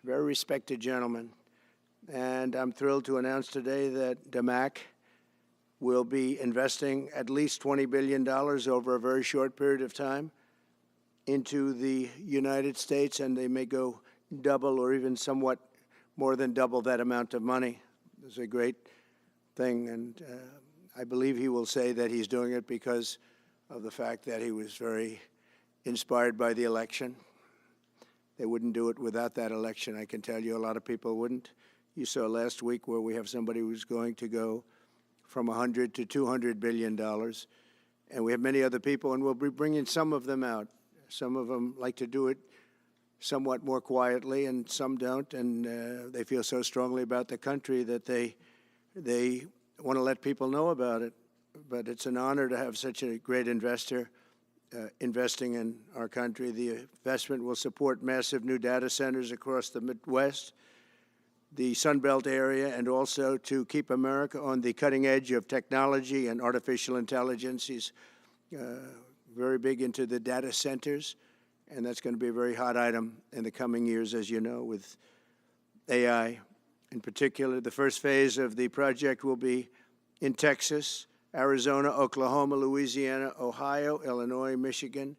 very respected gentleman. And I'm thrilled to announce today that DMAC will be investing at least $20 billion over a very short period of time into the United States, and they may go double or even somewhat more than double that amount of money. It's a great thing, and I believe he will say that he's doing it because of the fact that he was very inspired by the election. They wouldn't do it without that election, I can tell you. A lot of people wouldn't. You saw last week where we have somebody who's going to go from $100 to $200 billion, and we have many other people, and we'll be bringing some of them out. Some of them like to do it somewhat more quietly, and some don't, and they feel so strongly about the country that they want to let people know about it. But it's an honor to have such a great investor investing in our country. The investment will support massive new data centers across the Midwest, the Sun Belt area, and also to keep America on the cutting edge of technology and artificial intelligence. He's very big into the data centers, and that's going to be a very hot item in the coming years, as you know, with AI. In particular, the first phase of the project will be in Texas, Arizona, Oklahoma, Louisiana, Ohio, Illinois, Michigan,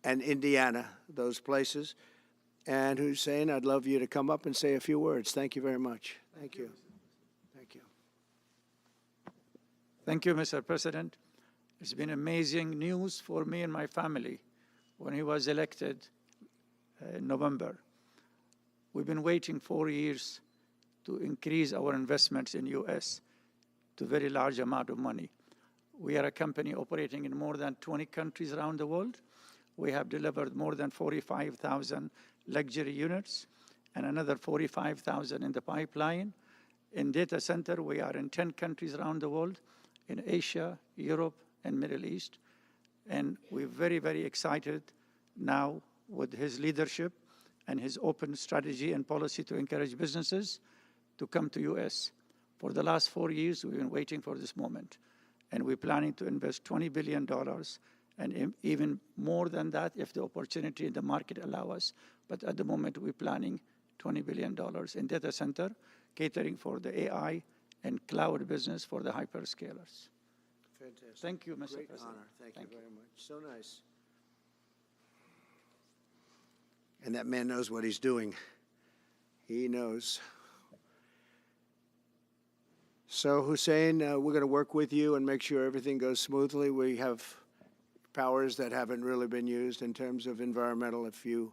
and Indiana, those places. And Hussein, I'd love you to come up and say a few words. Thank you very much. Thank you. Thank you. Thank you, Mr. President. It's been amazing news for me and my family when he was elected in November. We've been waiting 4 years to increase our investments in U.S. to a very large amount of money. We are a company operating in more than 20 countries around the world. We have delivered more than 45,000 luxury units and another 45,000 in the pipeline. In data center, we are in 10 countries around the world, in Asia, Europe, and Middle East. And we're very, very excited now with his leadership and his open strategy and policy to encourage businesses to come to U.S. For the last 4 years, we've been waiting for this moment. And we're planning to invest $20 billion and even more than that if the opportunity in the market allow us. But at the moment, we're planning $20 billion in data center, catering for the AI and cloud business for the hyperscalers. Fantastic. Thank you, Mr. Great President. honor. Thank you very much. So nice. And that man knows what he's doing. He knows. So, Hussein, we're going to work with you and make sure everything goes smoothly. We have powers that haven't really been used in terms of environmental. If you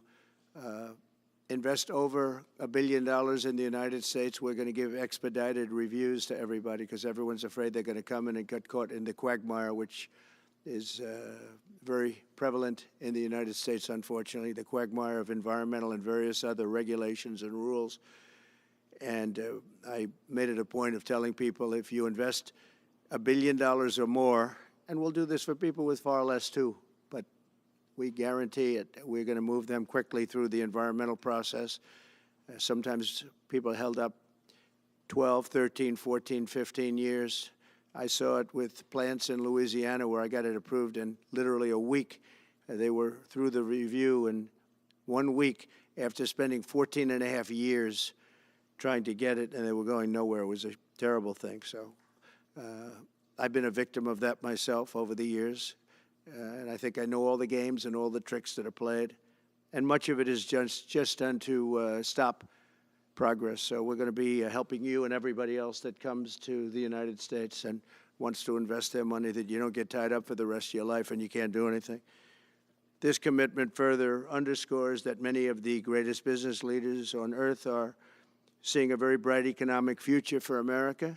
invest over $1 billion in the United States, we're going to give expedited reviews to everybody because everyone's afraid they're going to come in and get caught in the quagmire, which is very prevalent in the United States, unfortunately, the quagmire of environmental and various other regulations and rules. And I made it a point of telling people if you invest $1 billion or more, and we'll do this for people with far less too, but we guarantee it. We're going to move them quickly through the environmental process. Sometimes people held up 12, 13, 14, 15 years. I saw it with plants in Louisiana where I got it approved in literally a week. They were through the review in 1 week after spending 14 and a half years trying to get it, and they were going nowhere. It was a terrible thing. So I've been a victim of that myself over the years, and I think I know all the games and all the tricks that are played, and much of it is just done to stop progress. So we're going to be helping you and everybody else that comes to the United States and wants to invest their money, that you don't get tied up for the rest of your life and you can't do anything. This commitment further underscores that many of the greatest business leaders on earth are seeing a very bright economic future for America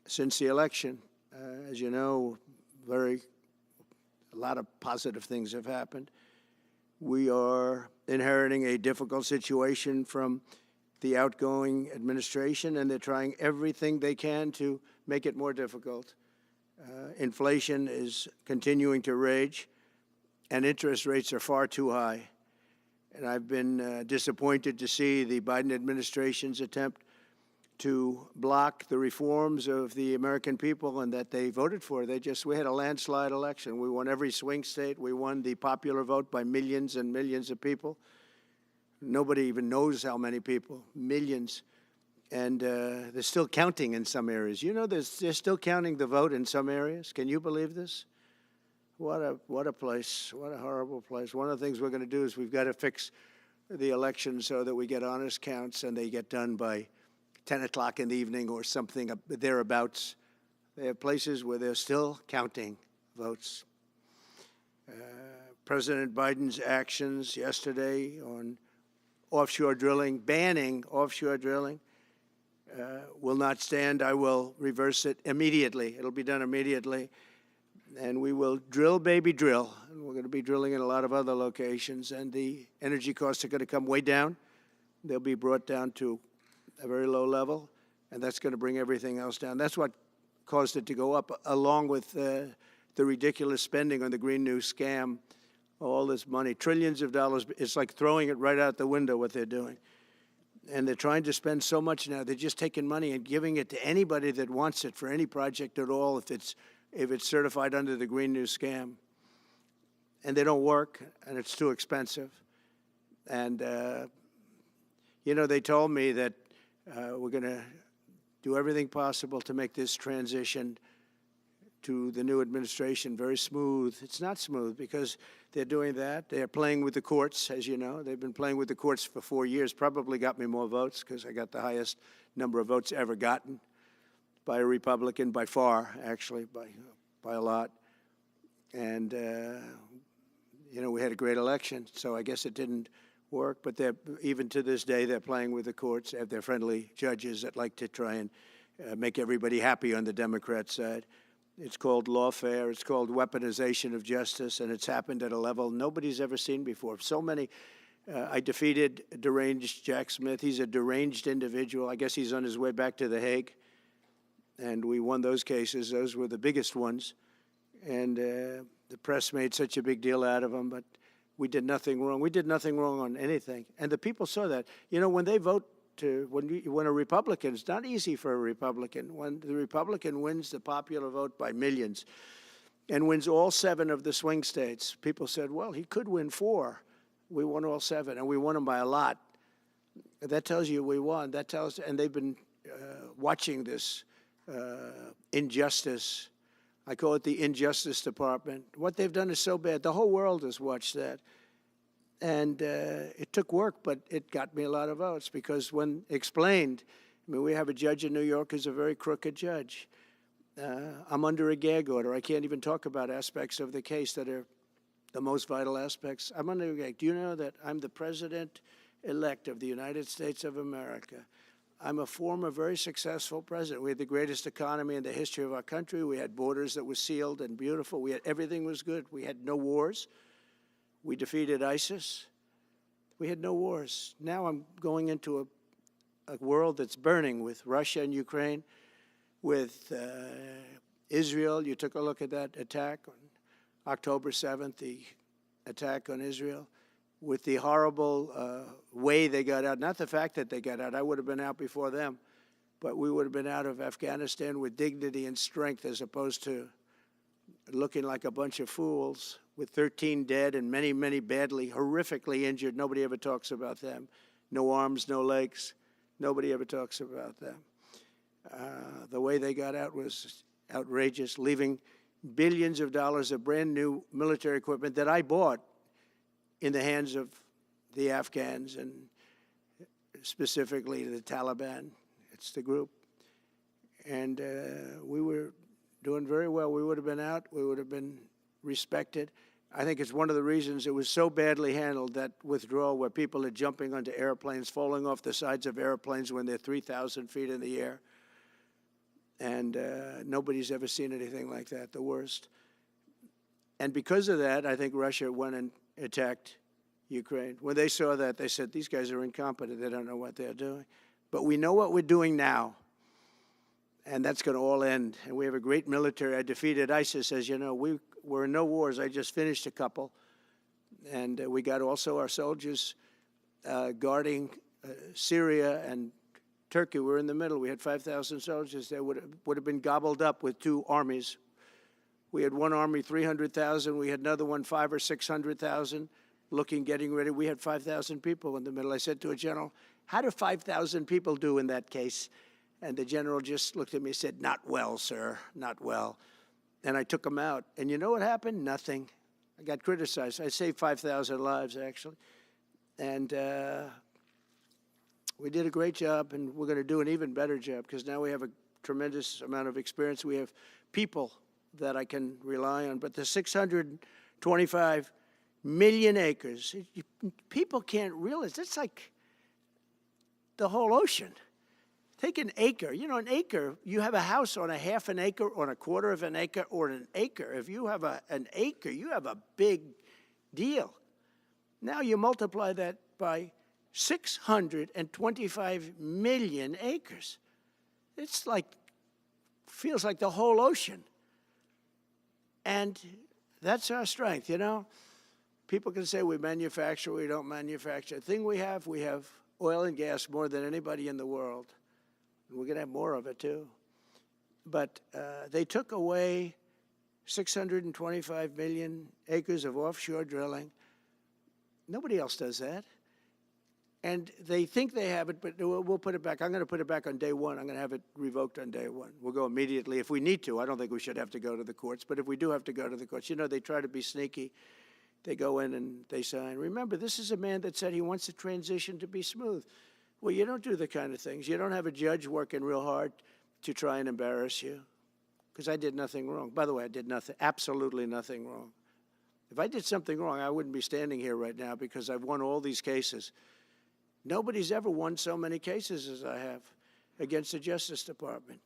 since the election. As you know, a lot of positive things have happened. We are inheriting a difficult situation from the outgoing administration, and they're trying everything they can to make it more difficult. Inflation is continuing to rage, and interest rates are far too high. And I've been disappointed to see the Biden administration's attempt to block the reforms of the American people and that they voted for. We had a landslide election. We won every swing state. We won the popular vote by millions and millions of people. Nobody even knows how many people, millions. And they're still counting in some areas. You know, they're still counting the vote in some areas. Can you believe this? What a place. What a horrible place. One of the things we're going to do is we've got to fix the election so that we get honest counts and they get done by 10 o'clock in the evening or something thereabouts. They have places where they're still counting votes. President Biden's actions yesterday on offshore drilling, banning offshore drilling, will not stand. I will reverse it immediately. It'll be done immediately. And we will drill, baby, drill. And we're going to be drilling in a lot of other locations. And the energy costs are going to come way down. They'll be brought down to a very low level. And that's going to bring everything else down. That's what caused it to go up, along with the ridiculous spending on the Green New scam. All this money, trillions of dollars. It's like throwing it right out the window, what they're doing. And they're trying to spend so much now. They're just taking money and giving it to anybody that wants it for any project at all, if it's certified under the Green New scam. And they don't work, and it's too expensive. And, you know, they told me that we're going to do everything possible to make this transition to the new administration very smooth. It's not smooth because they're doing that. They're playing with the courts, as you know. They've been playing with the courts for 4 years, probably got me more votes because I got the highest number of votes ever gotten by a Republican, by far, actually, by a lot. And, you know, we had a great election, so I guess it didn't work. But even to this day, they're playing with the courts. They have their friendly judges that like to try and make everybody happy on the Democrat side. It's called lawfare. It's called weaponization of justice, and it's happened at a level nobody's ever seen before. So many. I defeated deranged Jack Smith. He's a deranged individual. I guess he's on his way back to The Hague. And we won those cases. Those were the biggest ones. And the press made such a big deal out of them, but we did nothing wrong. We did nothing wrong on anything. And the people saw that. You know, when they vote, when a Republican, it's not easy for a Republican. When the Republican wins the popular vote by millions and wins all 7 of the swing states, people said, well, he could win 4. We won all 7, and we won them by a lot. That tells you we won. That tells, and they've been watching this injustice. I call it the Injustice Department. What they've done is so bad. The whole world has watched that. And it took work, but it got me a lot of votes because when explained, I mean, we have a judge in New York who's a very crooked judge. I'm under a gag order. I can't even talk about aspects of the case that are the most vital aspects. I'm under a gag. Do you know that I'm the president-elect of the United States of America? I'm a former very successful president. We had the greatest economy in the history of our country. We had borders that were sealed and beautiful. Everything was good. We had no wars. We defeated ISIS. We had no wars. Now I'm going into a world that's burning with Russia and Ukraine, with Israel. You took a look at that attack on October 7th, the attack on Israel, with the horrible way they got out. Not the fact that they got out. I would have been out before them. But we would have been out of Afghanistan with dignity and strength as opposed to looking like a bunch of fools with 13 dead and many, many badly, horrifically injured. Nobody ever talks about them. No arms, no legs. Nobody ever talks about them. The way they got out was outrageous, leaving billions of dollars of brand new military equipment that I bought in the hands of the Afghans and specifically the Taliban. It's the group. And we were doing very well. We would have been out. We would have been respected. I think it's one of the reasons it was so badly handled, that withdrawal where people are jumping onto airplanes, falling off the sides of airplanes when they're 3,000 feet in the air. And nobody's ever seen anything like that, the worst. And because of that, I think Russia went and attacked Ukraine. When they saw that, they said, these guys are incompetent. They don't know what they're doing. But we know what we're doing now. And that's going to all end. And we have a great military. I defeated ISIS, as you know. We're in no wars. I just finished a couple. And we got also our soldiers guarding Syria and Turkey. We're in the middle. We had 5,000 soldiers. They would have been gobbled up with 2 armies. We had one army, 300,000. We had another one, 500,000 or 600,000. looking, getting ready. We had 5,000 people in the middle. I said to a general, how do 5,000 people do in that case? And the general just looked at me and said, not well, sir, not well. And I took him out. And you know what happened? Nothing. I got criticized. I saved 5,000 lives, actually. And we did a great job, and we're going to do an even better job because now we have a tremendous amount of experience. We have people that I can rely on. But the 625 million acres, people can't realize, that's like the whole ocean. Take an acre. You know, an acre, you have a house on a half an acre, on a quarter of an acre, or an acre. If you have an acre, you have a big deal. Now you multiply that by 625 million acres. It's like, feels like the whole ocean. And that's our strength, you know. People can say we manufacture, we don't manufacture. The thing we have oil and gas more than anybody in the world. We're going to have more of it, too. But they took away 625 million acres of offshore drilling. Nobody else does that. And they think they have it, but we'll put it back. I'm going to put it back on day one. I'm going to have it revoked on day one. We'll go immediately if we need to. I don't think we should have to go to the courts, but if we do have to go to the courts, you know, they try to be sneaky. They go in and they sign. Remember, this is a man that said he wants the transition to be smooth. Well, you don't do the kind of things. You don't have a judge working real hard to try and embarrass you, because I did nothing wrong. By the way, I did nothing, absolutely nothing wrong. If I did something wrong, I wouldn't be standing here right now because I've won all these cases. Nobody's ever won so many cases as I have against the Justice Department.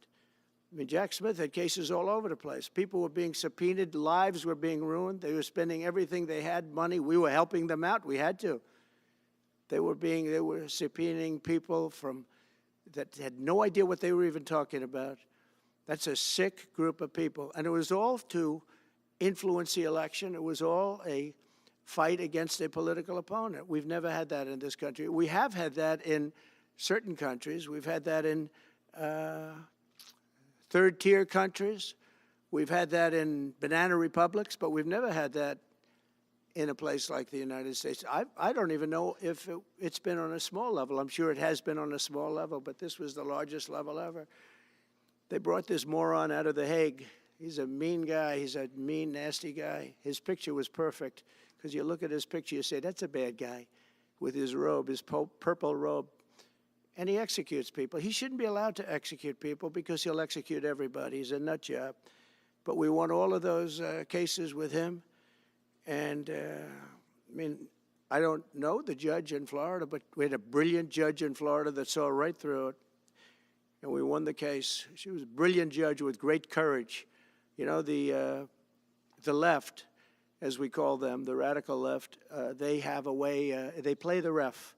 I mean, Jack Smith had cases all over the place. People were being subpoenaed, lives were being ruined. They were spending everything they had, money. We were helping them out. We had to. They were subpoenaing people that had no idea what they were even talking about. That's a sick group of people. And it was all to influence the election. It was all a fight against a political opponent. We've never had that in this country. We have had that in certain countries. We've had that in third-tier countries. We've had that in banana republics, but we've never had that in a place like the United States. I don't even know if it's been on a small level. I'm sure it has been on a small level, but this was the largest level ever. They brought this moron out of The Hague. He's a mean guy. He's a mean, nasty guy. His picture was perfect, because you look at his picture, you say, that's a bad guy with his robe, his purple robe. And he executes people. He shouldn't be allowed to execute people because he'll execute everybody. He's a nut job. But we won all of those cases with him. And, I mean, I don't know the judge in Florida, but we had a brilliant judge in Florida that saw right through it. And we won the case. She was a brilliant judge with great courage. You know, the left, as we call them, the radical left, they have a way, they play the ref,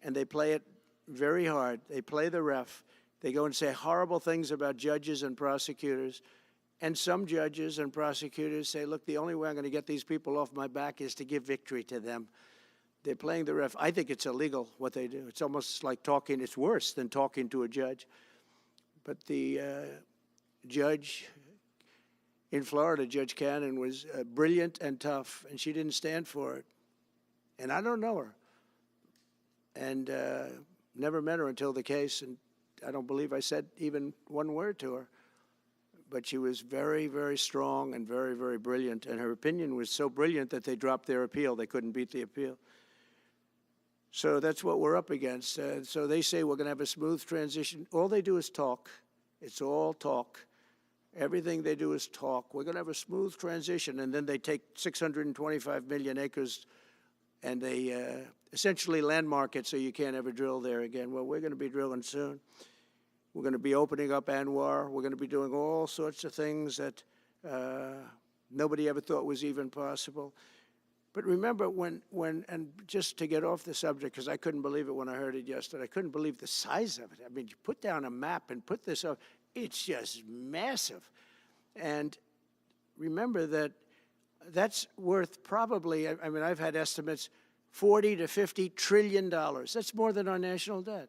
and they play it very hard. They play the ref. They go and say horrible things about judges and prosecutors. And some judges and prosecutors say, look, the only way I'm going to get these people off my back is to give victory to them. They're playing the ref. I think it's illegal what they do. It's almost like talking. It's worse than talking to a judge. But the judge in Florida, Judge Cannon, was brilliant and tough, and she didn't stand for it. And I don't know her. And never met her until the case, and I don't believe I said even one word to her. But she was very, very strong and very, very brilliant. And her opinion was so brilliant that they dropped their appeal. They couldn't beat the appeal. So that's what we're up against. So they say we're going to have a smooth transition. All they do is talk. It's all talk. Everything they do is talk. We're going to have a smooth transition. And then they take 625 million acres and they essentially landmark it so you can't ever drill there again. Well, we're going to be drilling soon. We're going to be opening up Anwar. We're going to be doing all sorts of things that nobody ever thought was even possible. But remember and just to get off the subject, because I couldn't believe it when I heard it yesterday, I couldn't believe the size of it. I mean, you put down a map and put this up, it's just massive. And remember that that's worth probably, I mean, I've had estimates, $40 to $50 trillion. That's more than our national debt.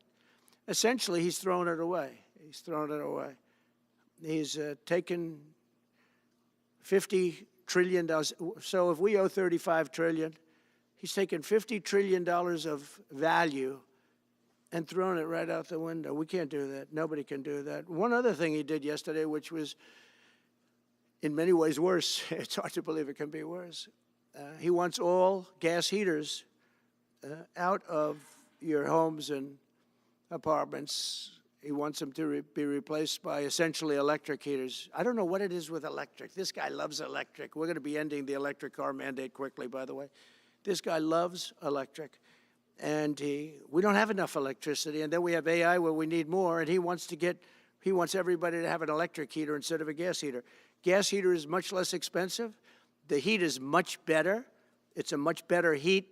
Essentially, he's thrown it away. He's thrown it away. He's taken $50 trillion. So if we owe $35 trillion, He's taken $50 trillion of value and thrown it right out the window. We can't do that. Nobody can do that. One other thing he did yesterday, which was in many ways worse, it's hard to believe it can be worse. He wants all gas heaters out of your homes and apartments. He wants them to be replaced by essentially electric heaters. I don't know what it is with electric. This guy loves electric. We're going to be ending the electric car mandate quickly, by the way. This guy loves electric. And we don't have enough electricity. And then we have AI where we need more. And he wants everybody to have an electric heater instead of a gas heater. Gas heater is much less expensive. The heat is much better. It's a much better heat.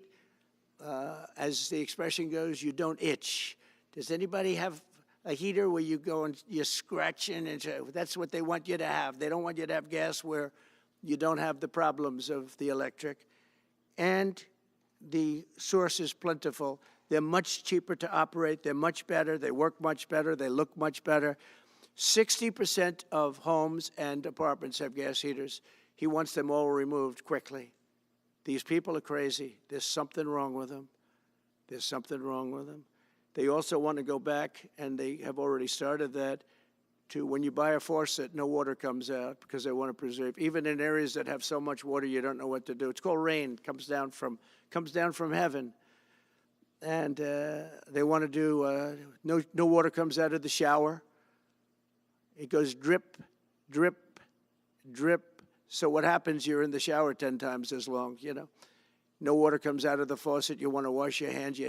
As the expression goes, you don't itch. Does anybody have a heater where you go and you're scratching? And that's what they want you to have. They don't want you to have gas where you don't have the problems of the electric. And the source is plentiful. They're much cheaper to operate. They're much better. They work much better. They look much better. 60% of homes and apartments have gas heaters. He wants them all removed quickly. These people are crazy. There's something wrong with them. There's something wrong with them. They also want to go back, and they have already started that, to when you buy a faucet, no water comes out because they want to preserve. Even in areas that have so much water, you don't know what to do. It's called rain. Comes down from heaven. And they want to do, no water comes out of the shower. It goes drip, drip, drip. So what happens, you're in the shower 10 times as long, you know. No water comes out of the faucet. You want to wash your hands.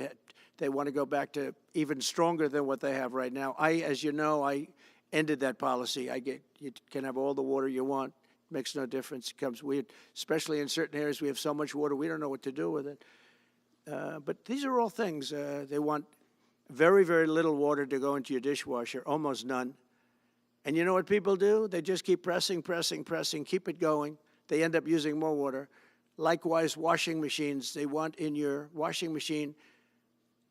They want to go back to even stronger than what they have right now. As you know, I ended that policy. You can have all the water you want. Makes no difference. It comes weird, especially in certain areas. We have so much water, we don't know what to do with it. But these are all things. They want very, very little water to go into your dishwasher, almost none. And you know what people do? They just keep pressing, pressing, pressing, keep it going. They end up using more water. Likewise, washing machines. They want in your washing machine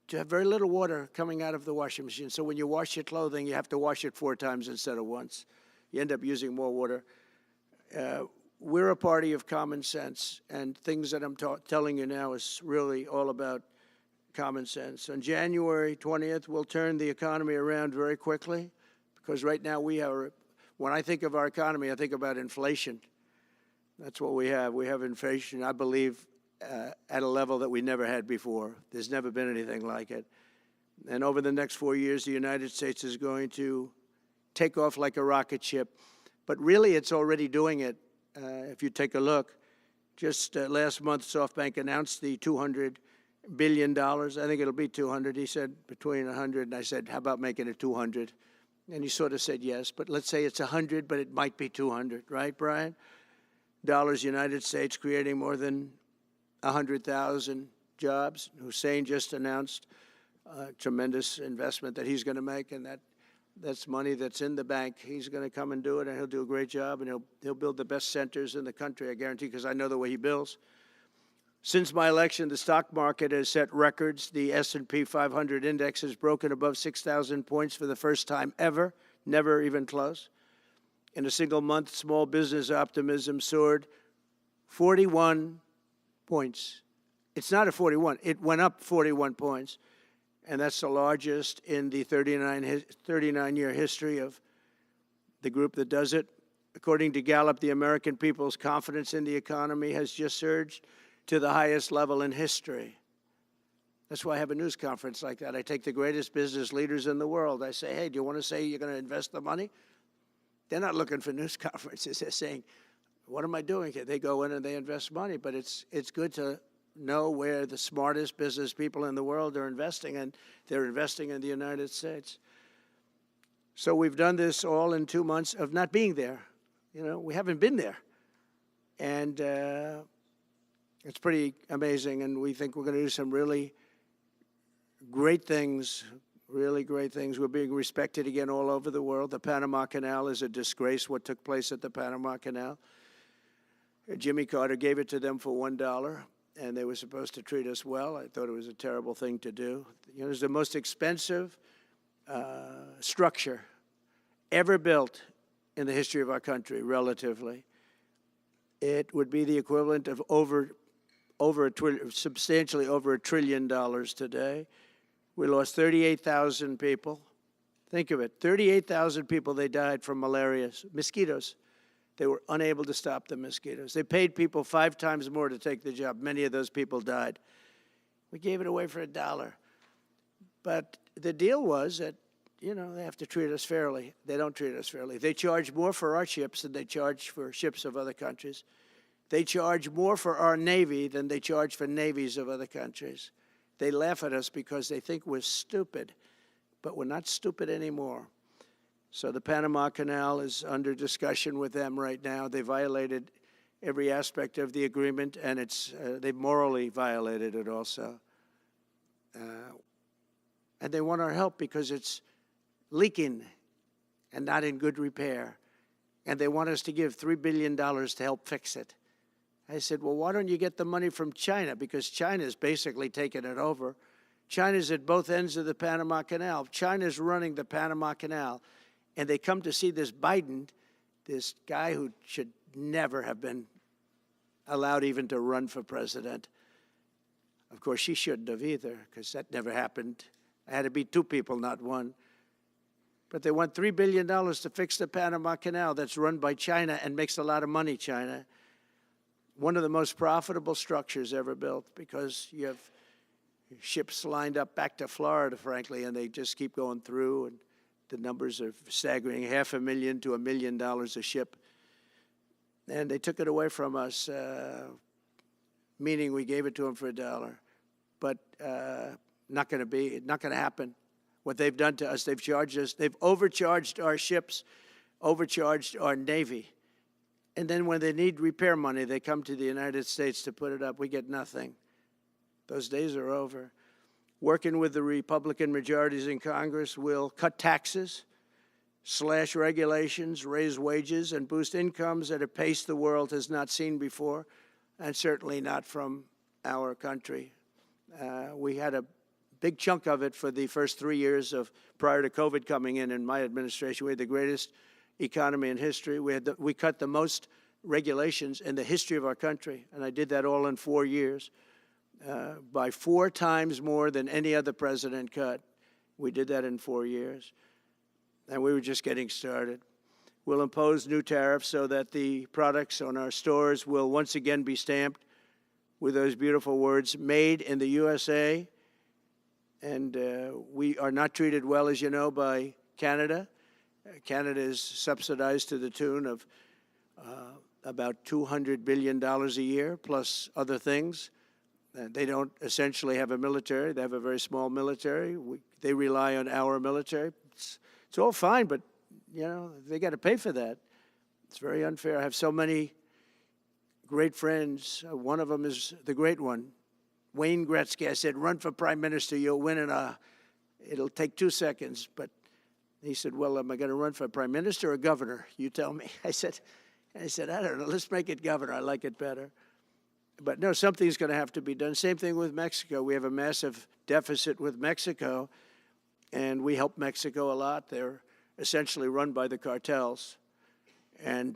to have very little water coming out of the washing machine. So when you wash your clothing, you have to wash it 4 times instead of once. You end up using more water. We're a party of common sense, and things that I'm telling you now is really all about common sense. On January 20th, we'll turn the economy around very quickly, because right now when I think of our economy, I think about inflation. That's what we have. We have inflation, I believe, at a level that we never had before. There's never been anything like it. And over the next 4 years, the United States is going to take off like a rocket ship. But really, it's already doing it. If you take a look, just last month, SoftBank announced the $200 billion. I think it'll be 200. He said between 100, and I said, how about making it 200? And he sort of said yes, but let's say it's 100, but it might be 200, right, Brian? Dollars, United States, creating more than 100,000 jobs. Hussein just announced a tremendous investment that he's going to make, and that's money that's in the bank. He's going to come and do it, and he'll do a great job, and he'll build the best centers in the country, I guarantee, because I know the way he builds. Since my election, the stock market has set records. The S&P 500 index has broken above 6,000 points for the first time ever, never even close. In a single month, small business optimism soared 41 points. It's not a 41. It went up 41 points. And that's the largest in the 39-year history of the group that does it. According to Gallup, the American people's confidence in the economy has just surged to the highest level in history. That's why I have a news conference like that. I take the greatest business leaders in the world. I say, hey, do you want to say you're going to invest the money? They're not looking for news conferences. They're saying, what am I doing here? They go in and they invest money, but it's good to know where the smartest business people in the world are investing, and they're investing in the United States. So we've done this all in 2 months of not being there. You know, we haven't been there. And it's pretty amazing, and we think we're going to do some really great things, really great things. We're being respected again all over the world. The Panama Canal is a disgrace, what took place at the Panama Canal. Jimmy Carter gave it to them for $1, and they were supposed to treat us well. I thought it was a terrible thing to do. You know, it was the most expensive structure ever built in the history of our country, relatively. It would be the equivalent of over substantially over $1 trillion today. We lost 38,000 people. Think of it, 38,000 people, they died from malaria, mosquitoes. They were unable to stop the mosquitoes. They paid people 5 times more to take the job. Many of those people died. We gave it away for $1. But the deal was that, you know, they have to treat us fairly. They don't treat us fairly. They charge more for our ships than they charge for ships of other countries. They charge more for our Navy than they charge for navies of other countries. They laugh at us because they think we're stupid, but we're not stupid anymore. So the Panama Canal is under discussion with them right now. They violated every aspect of the agreement, and they've morally violated it also. And they want our help because it's leaking and not in good repair. And they want us to give $3 billion to help fix it. I said, well, why don't you get the money from China? Because China's basically taken it over. China's at both ends of the Panama Canal. China's running the Panama Canal. And they come to see this Biden, this guy who should never have been allowed even to run for president. Of course, she shouldn't have either, because that never happened. It had to be 2 people, not 1. But they want $3 billion to fix the Panama Canal that's run by China and makes a lot of money, China. One of the most profitable structures ever built, because you have ships lined up back to Florida, frankly, and they just keep going through, and the numbers are staggering, $500,000 to $1 million a ship. And they took it away from us, meaning we gave it to them for $1. But not going to happen. What they've done to us, they've charged us, they've overcharged our ships, overcharged our Navy. And then when they need repair money, they come to the United States to put it up. We get nothing. Those days are over. Working with the Republican majorities in Congress, will cut taxes, slash regulations, raise wages, and boost incomes at a pace the world has not seen before, and certainly not from our country. We had a big chunk of it for the first 3 years prior to COVID coming in my administration. We had the greatest economy in history. We cut the most regulations in the history of our country, and I did that all in 4 years. By 4 times more than any other president cut. We did that in 4 years. And we were just getting started. We'll impose new tariffs so that the products on our stores will once again be stamped with those beautiful words, made in the USA. And we are not treated well, as you know, by Canada. Canada is subsidized to the tune of about $200 billion a year, plus other things. They don't essentially have a military. They have a very small military. They rely on our military. It's all fine, but, you know, they got to pay for that. It's very unfair. I have so many great friends. One of them is the great one, Wayne Gretzky. I said, run for prime minister. You'll win it'll take 2 seconds. But he said, well, am I going to run for prime minister or governor? You tell me. I said, I don't know. Let's make it governor. I like it better. But no, something's going to have to be done. Same thing with Mexico. We have a massive deficit with Mexico, and we help Mexico a lot. They're essentially run by the cartels, and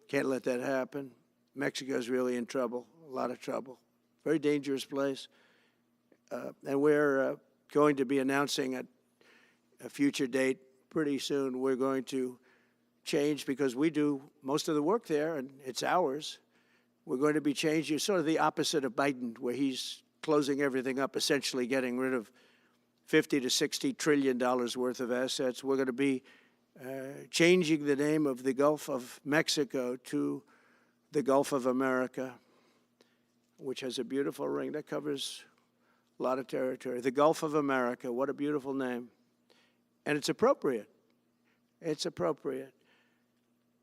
can't let that happen. Mexico's really in trouble, a lot of trouble. Very dangerous place. And we're going to be announcing at a future date pretty soon. We're going to change, because we do most of the work there, and it's ours. We're going to be changing, sort of the opposite of Biden, where he's closing everything up, essentially getting rid of $50 to $60 trillion worth of assets. We're going to be changing the name of the Gulf of Mexico to the Gulf of America, which has a beautiful ring that covers a lot of territory. The Gulf of America, what a beautiful name. And it's appropriate. It's appropriate.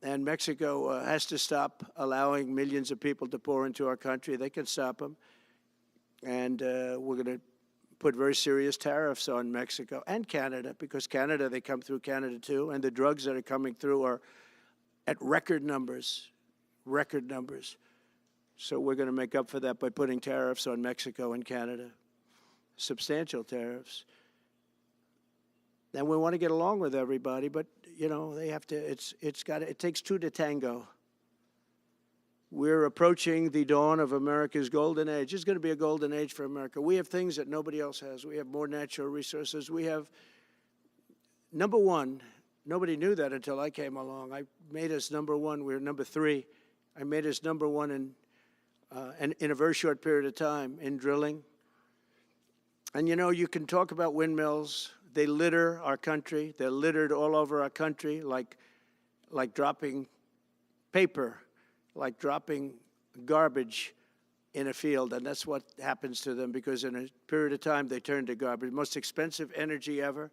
And Mexico has to stop allowing millions of people to pour into our country. They can stop them. And we're going to put very serious tariffs on Mexico and Canada, because Canada, they come through Canada too. And the drugs that are coming through are at record numbers, record numbers. So we're going to make up for that by putting tariffs on Mexico and Canada, substantial tariffs. And we want to get along with everybody, but, you know, they have to, it takes 2 to tango. We're approaching the dawn of America's golden age. It's going to be a golden age for America. We have things that nobody else has. We have more natural resources. We have, number one, nobody knew that until I came along. I made us number one. We were number three. I made us number one in a very short period of time in drilling. And you know, you can talk about windmills. They litter our country. They're littered all over our country like dropping paper, like dropping garbage in a field. And that's what happens to them, because in a period of time they turn to garbage. Most expensive energy ever.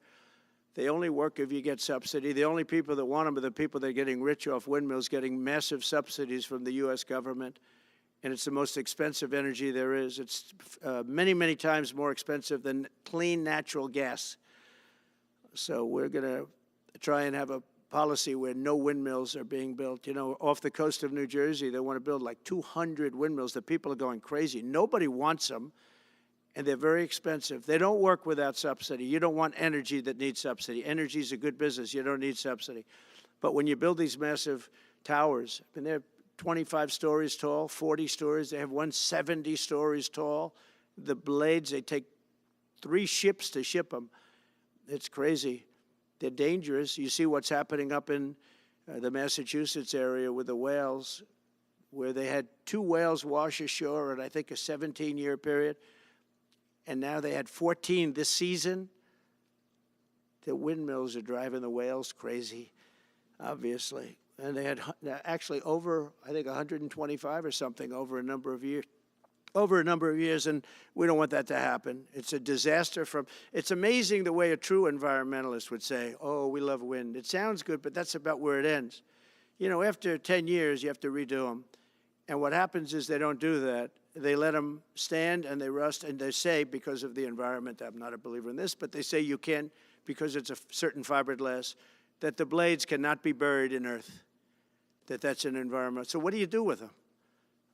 They only work if you get subsidy. The only people that want them are the people that are getting rich off windmills, getting massive subsidies from the U.S. government. And it's the most expensive energy there is. It's many, many times more expensive than clean natural gas. So we're going to try and have a policy where no windmills are being built. You know, off the coast of New Jersey, they want to build like 200 windmills. The people are going crazy. Nobody wants them, and they're very expensive. They don't work without subsidy. You don't want energy that needs subsidy. Energy is a good business. You don't need subsidy. But when you build these massive towers, I mean, they're 25 stories tall, 40 stories. They have one 70 stories tall. The blades, they take 3 ships to ship them. It's crazy. They're dangerous. You see what's happening up in the Massachusetts area with the whales, where they had 2 whales wash ashore in, I think, a 17-year period. And now they had 14 this season. The windmills are driving the whales crazy, obviously. And they had actually over, I think, 125 or something over a number of years. And we don't want that to happen. It's a disaster it's amazing the way a true environmentalist would say, oh, we love wind. It sounds good, but that's about where it ends. You know, after 10 years, you have to redo them. And what happens is they don't do that. They let them stand and they rust, and they say, because of the environment, I'm not a believer in this, but they say you can't, because it's a certain fiberglass, that the blades cannot be buried in earth, that's an environment. So what do you do with them?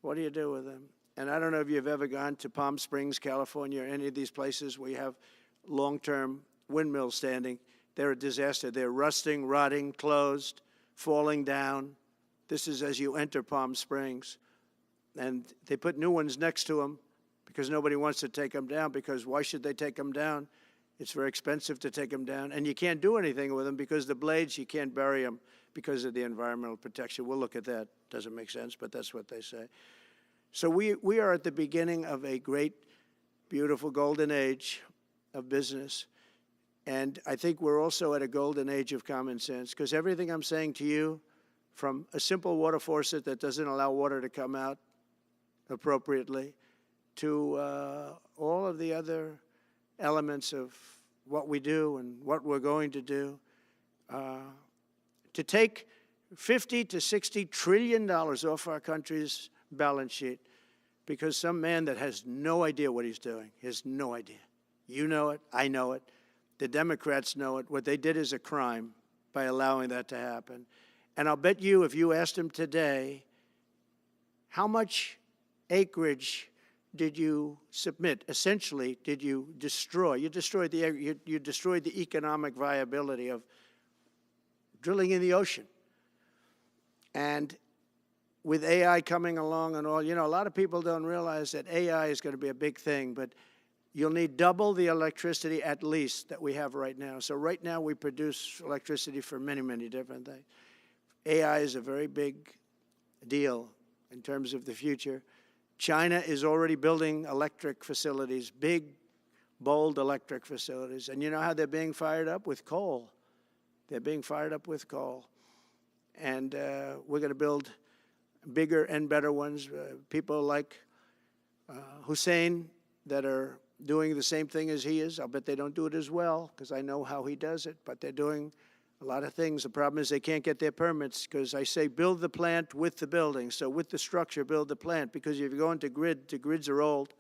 What do you do with them? And I don't know if you've ever gone to Palm Springs, California, or any of these places where you have long-term windmills standing. They're a disaster. They're rusting, rotting, closed, falling down. This is as you enter Palm Springs. And they put new ones next to them because nobody wants to take them down, because why should they take them down? It's very expensive to take them down. And you can't do anything with them because the blades, you can't bury them because of the environmental protection. We'll look at that. Doesn't make sense, but that's what they say. So we are at the beginning of a great, beautiful golden age of business. And I think we're also at a golden age of common sense, because everything I'm saying to you, from a simple water faucet that doesn't allow water to come out appropriately, to all of the other elements of what we do and what we're going to do, to take $50 to $60 trillion off our country's balance sheet because some man that has no idea what he's doing, has no idea. You know it, I know it, the Democrats know it. What they did is a crime by allowing that to happen. And I'll bet you, if you asked him today, how much acreage did you submit? Essentially, did you destroy? You destroyed the economic viability of drilling in the ocean. And with AI coming along and all, you know, a lot of people don't realize that AI is going to be a big thing, but you'll need double the electricity at least that we have right now. So right now we produce electricity for many, many different things. AI is a very big deal in terms of the future. China is already building electric facilities, big, bold electric facilities. And you know how they're being fired up? With coal. They're being fired up with coal. And we're going to build bigger and better ones. People like Hussein that are doing the same thing as he is. I'll bet they don't do it as well because I know how he does it, but they're doing a lot of things. The problem is they can't get their permits because I say build the plant with the building. So with the structure, build the plant, because if you go into grid, the grids are old.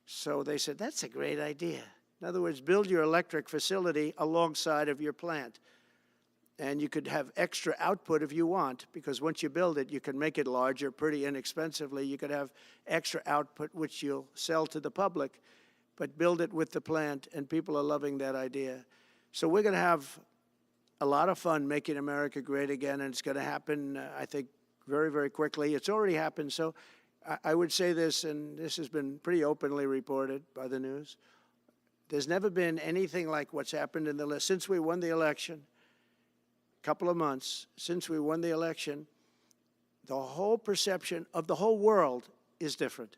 So they said, that's a great idea. In other words, build your electric facility alongside of your plant. And you could have extra output if you want, because once you build it, you can make it larger pretty inexpensively. You could have extra output, which you'll sell to the public, but build it with the plant, and people are loving that idea. So we're going to have a lot of fun making America great again, and it's going to happen, I think, very, very quickly. It's already happened. So I would say this, and this has been pretty openly reported by the news. There's never been anything like what's happened in the list since we won the election. A couple of months since we won the election, the whole perception of the whole world is different.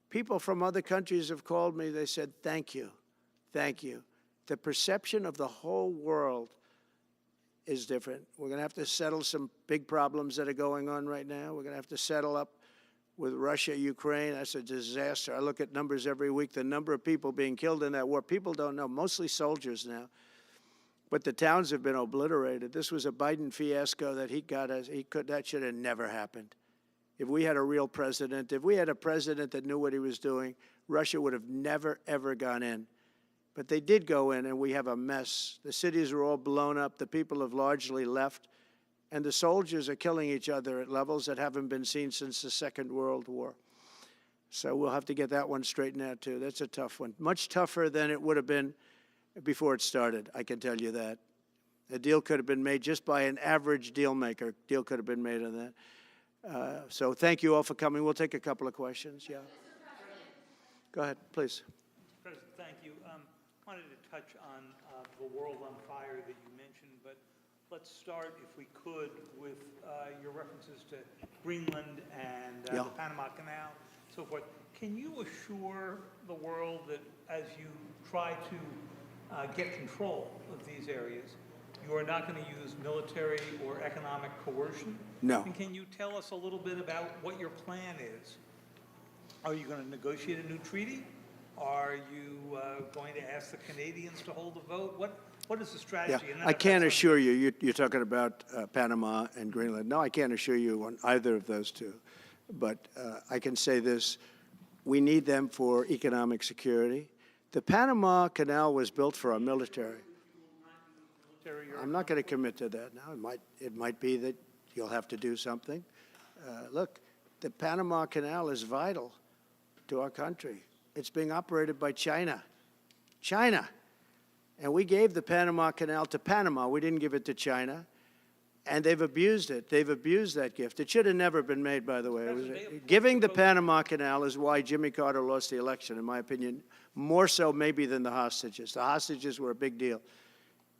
People from other countries have called me. They said, thank you, thank you. The perception of the whole world is different. We're going to have to settle some big problems that are going on right now. We're going to have to settle up with Russia, Ukraine. That's a disaster. I look at numbers every week, the number of people being killed in that war. People don't know, mostly soldiers now. But the towns have been obliterated. This was a Biden fiasco that that should have never happened. If we had a real president, if we had a president that knew what he was doing, Russia would have never, ever gone in. But they did go in, and we have a mess. The cities are all blown up. The people have largely left. And the soldiers are killing each other at levels that haven't been seen since the Second World War. So we'll have to get that one straightened out, too. That's a tough one. Much tougher than it would have been before it started, I can tell you that. A deal could have been made just by an average deal maker. Deal could have been made on that. So thank you all for coming. We'll take a couple of questions. Yeah. Go ahead, please. Mr. President, thank you. I wanted to touch on the world on fire that you mentioned, but let's start, if we could, with your references to Greenland and the Panama Canal, so forth. Can you assure the world that as you try to get control of these areas, you are not going to use military or economic coercion? No. And can you tell us a little bit about what your plan is? Are you going to negotiate a new treaty? Are you going to ask the Canadians to hold a vote? What is the strategy? Yeah, I can't assure you, you're talking about Panama and Greenland. No, I can't assure you on either of those two. But I can say this, we need them for economic security. The Panama Canal was built for our military. I'm not going to commit to that now. It might be that you'll have to do something. Look, the Panama Canal is vital to our country. It's being operated by China. China. And we gave the Panama Canal to Panama. We didn't give it to China. And they've abused it. They've abused that gift. It should have never been made, by the way. Giving the Panama Canal is why Jimmy Carter lost the election, in my opinion, more so maybe than the hostages. The hostages were a big deal.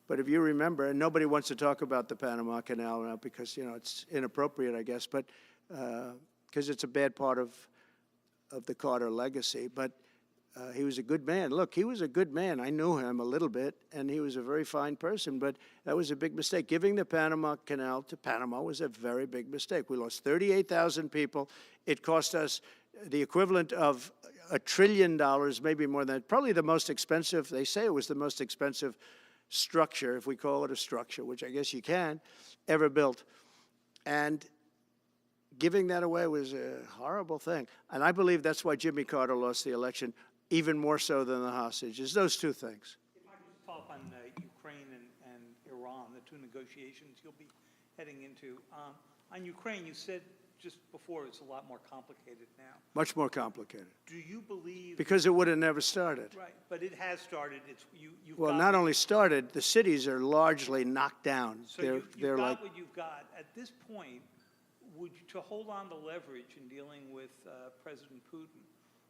But if you remember, and nobody wants to talk about the Panama Canal now because, you know, it's inappropriate, I guess, but because it's a bad part of the Carter legacy. But he was a good man. Look, he was a good man. I knew him a little bit, and he was a very fine person, but that was a big mistake. Giving the Panama Canal to Panama was a very big mistake. We lost 38,000 people. It cost us the equivalent of $1 trillion, maybe more than that. Probably the most expensive, they say it was the most expensive structure, if we call it a structure, which I guess you can, ever built. And giving that away was a horrible thing. And I believe that's why Jimmy Carter lost the election, even more so than the hostages. Those two things. If I could follow up on Ukraine and Iran, the two negotiations you'll be heading into. On Ukraine, you said just before it's a lot more complicated now. Much more complicated. Do you believe... Because it would have never started. Right, but it has started. Well, not only started, the cities are largely knocked down. So you've got what you've got. At this point, to hold on to leverage in dealing with President Putin,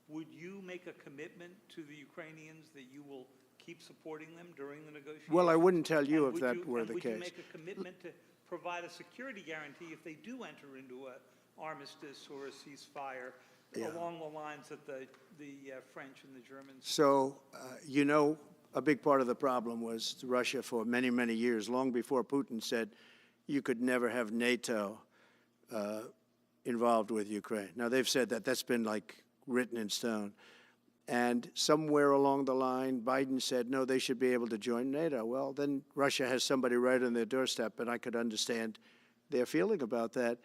would you make a commitment to the Ukrainians that you will keep supporting them during the negotiations? Well, I wouldn't tell you if that were the case. Would you make a commitment to provide a security guarantee if they do enter into an armistice or a ceasefire along the lines that the French and the Germans? So, you know, a big part of the problem was Russia for many, many years, long before Putin said you could never have NATO involved with Ukraine. Now, they've said that. That's been like written in stone. And somewhere along the line, Biden said, no, they should be able to join NATO. Well, then Russia has somebody right on their doorstep, and I could understand their feeling about that.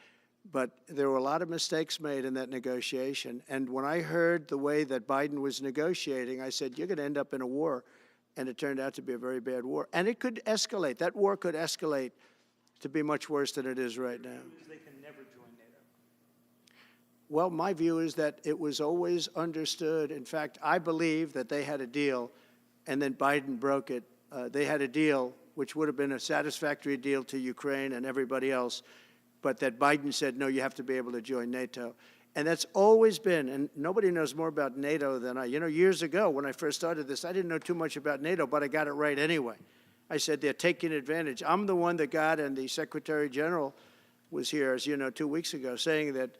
But there were a lot of mistakes made in that negotiation. And when I heard the way that Biden was negotiating, I said, you're going to end up in a war. And it turned out to be a very bad war. And it could escalate. That war could escalate to be much worse than it is right now. They can never join NATO. Well, my view is that it was always understood. In fact, I believe that they had a deal, and then Biden broke it. They had a deal which would have been a satisfactory deal to Ukraine and everybody else, but that Biden said, no, you have to be able to join NATO. And that's always been, and nobody knows more about NATO than I. You know, years ago when I first started this, I didn't know too much about NATO, but I got it right anyway. I said they're taking advantage. I'm the one that got, and the Secretary General was here, as you know, 2 weeks ago, saying that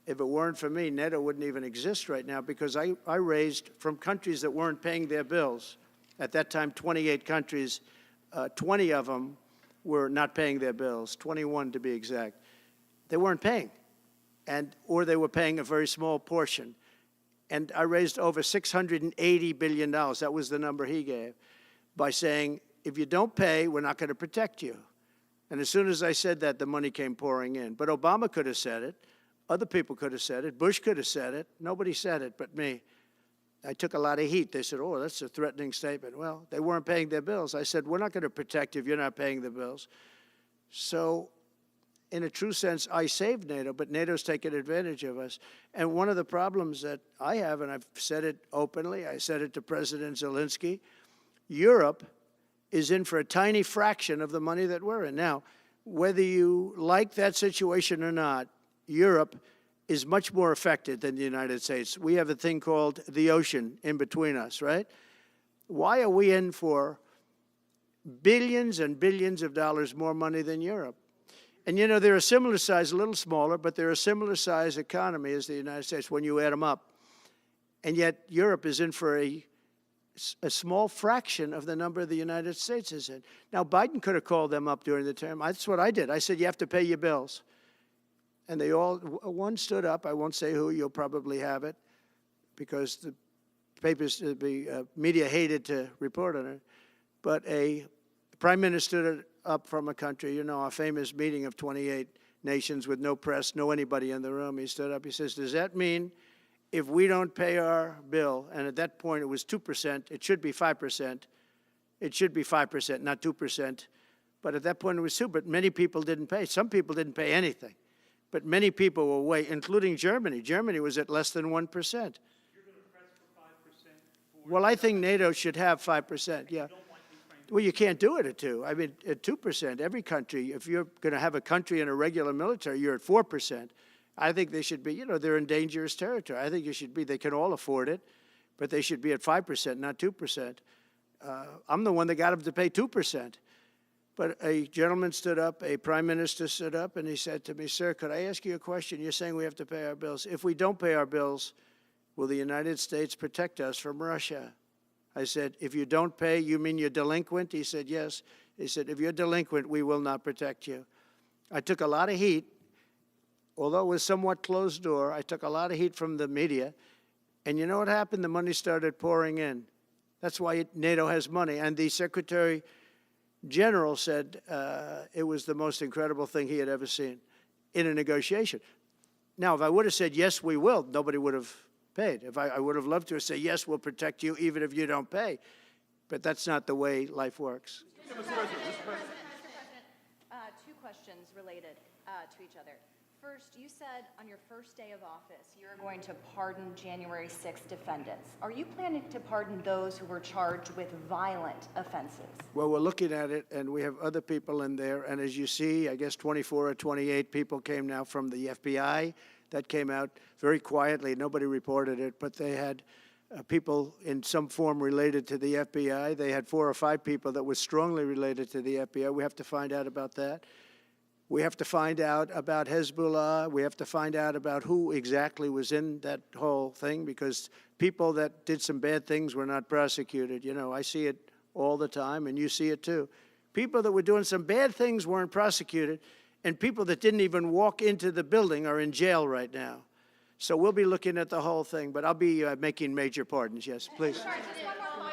if it weren't for me, NATO wouldn't even exist right now, because I raised from countries that weren't paying their bills. At that time, 28 countries, 20 of them were not paying their bills, 21 to be exact. They weren't paying, or they were paying a very small portion. And I raised over $680 billion. That was the number he gave, by saying, if you don't pay, we're not going to protect you. And as soon as I said that, the money came pouring in. But Obama could have said it. Other people could have said it. Bush could have said it. Nobody said it but me. I took a lot of heat. They said, oh, that's a threatening statement. Well, they weren't paying their bills. I said, we're not going to protect you if you're not paying the bills. So in a true sense, I saved NATO, but NATO's taken advantage of us. And one of the problems that I have, and I've said it openly, I said it to President Zelensky, Europe is in for a tiny fraction of the money that we're in. Now, whether you like that situation or not, Europe is much more affected than the United States. We have a thing called the ocean in between us, right? Why are we in for billions and billions of dollars more money than Europe? And you know, they're a similar size, a little smaller, but they're a similar size economy as the United States when you add them up. And yet Europe is in for a small fraction of the number the United States is in. Now, Biden could have called them up during the term. That's what I did. I said, you have to pay your bills. And they all, one stood up. I won't say who. You'll probably have it, because the papers, the media hated to report on it. But a prime minister stood up from a country, you know, our famous meeting of 28 nations with no press, no anybody in the room. He stood up. He says, does that mean if we don't pay our bill, and at that point it was 2%, it should be 5%. It should be 5%, not 2%. But at that point it was 2%, but many people didn't pay. Some people didn't pay anything. But many people were way, including Germany. Germany was at less than 1%. You're going to press for 5%? Well, I think NATO should have 5%, yeah. Well, you can't do it at 2%. I mean, at 2%, every country, if you're going to have a country in a regular military, you're at 4%. I think they should be, you know, they're in dangerous territory. I think it should be, they can all afford it, but they should be at 5%, not 2%. I'm the one that got them to pay 2%. But a gentleman stood up, a prime minister stood up, and he said to me, sir, could I ask you a question? You're saying we have to pay our bills. If we don't pay our bills, will the United States protect us from Russia? I said, if you don't pay, you mean you're delinquent? He said, yes. He said, if you're delinquent, we will not protect you. I took a lot of heat. Although it was somewhat closed door, I took a lot of heat from the media. And you know what happened? The money started pouring in. That's why NATO has money. And the Secretary General said it was the most incredible thing he had ever seen in a negotiation. Now, if I would have said, yes, we will, nobody would have paid. If I would have loved to say, yes, we'll protect you even if you don't pay. But that's not the way life works. Mr. President, two questions related to each other. First, you said on your first day of office you're going to pardon January 6th defendants. Are you planning to pardon those who were charged with violent offenses? Well, we're looking at it, and we have other people in there. And as you see, I guess 24 or 28 people came now from the FBI. That came out very quietly. Nobody reported it, but they had people in some form related to the FBI. They had 4 or 5 people that were strongly related to the FBI. We have to find out about that. We have to find out about Hezbollah. We have to find out about who exactly was in that whole thing, because people that did some bad things were not prosecuted. You know, I see it all the time, and you see it too. People that were doing some bad things weren't prosecuted, and people that didn't even walk into the building are in jail right now. So we'll be looking at the whole thing, but I'll be making major pardons. Yes, please. Sorry, just one more follow-up.